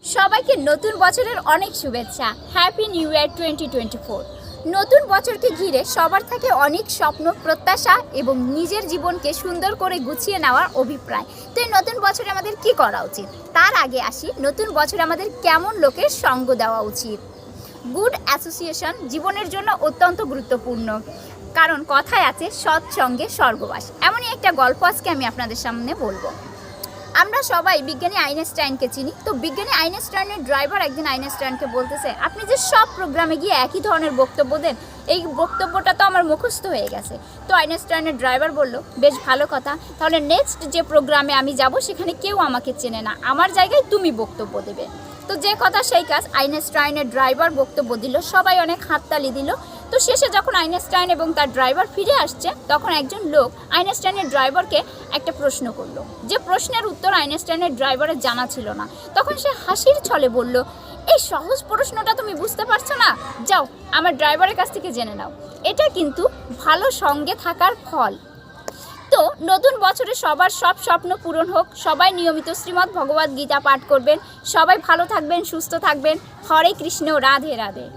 সবাইকে নতুন বছরের অনেক শুভেচ্ছা। Happy new year 2024। নতুন বছরকে ঘিরে সবার থাকে অনেক স্বপ্ন, প্রত্যাশা এবং নিজের জীবনকে সুন্দর করে গুছিয়ে নেওয়ার অভিপ্রায়। তো এই নতুন বছরে আমাদের কি করা উচিত? তার আগে আসি, নতুন বছরে আমাদের কেমন লোকের সঙ্গ দেওয়া উচিত। গুড অ্যাসোসিয়েশন জীবনের জন্য অত্যন্ত গুরুত্বপূর্ণ, কারণ কথায় আছে সৎসঙ্গে স্বর্গবাস। এমনই একটা গল্প আজকে আমি আপনাদের সামনে বলবো। আমরা সবাই বিজ্ঞানী আইনস্টাইনকে চিনি। তো বিজ্ঞানী আইনস্টাইনের ড্রাইভার একদিন আইনস্টাইনকে বলতেছে, আপনি যে সব প্রোগ্রামে গিয়ে একই ধরনের বক্তব্য দেন, এই বক্তব্যটা তো আমার মুখস্থ হয়ে গেছে। তো আইনস্টাইনের ড্রাইভার বলল, বেশ ভালো কথা, তাহলে নেক্সট যে প্রোগ্রামে আমি যাব সেখানে কেউ আমাকে চেনে না, আমার জায়গায় তুমি বক্তব্য দেবে। তো যে কথা সেই কাজ, আইনস্টাইনের ড্রাইভার বক্তব্য দিল, সবাই অনেক হাততালি দিল। তো শেষে যখন আইনস্টাইন এবং তার ড্রাইভার ফিরে আসছে, তখন একজন লোক আইনস্টাইনের ড্রাইভারকে একটা প্রশ্ন করলো, যে প্রশ্নের উত্তর আইনস্টাইনের ড্রাইভারের জানা ছিল না। তখন সে হাসির ছলে বলল, এই সহজ প্রশ্নটা তুমি বুঝতে পারছো না? যাও আমার ড্রাইভারের কাছ থেকে জেনে নাও। এটা কিন্তু ভালো সঙ্গে থাকার ফল। তো নতুন বছরে সবার সব স্বপ্ন পূরণ হোক। সবাই নিয়মিত শ্রীমদ্ ভগবদ্গীতা পাঠ করবেন। সবাই ভালো থাকবেন, সুস্থ থাকবেন। হরে কৃষ্ণ, রাধে রাধে।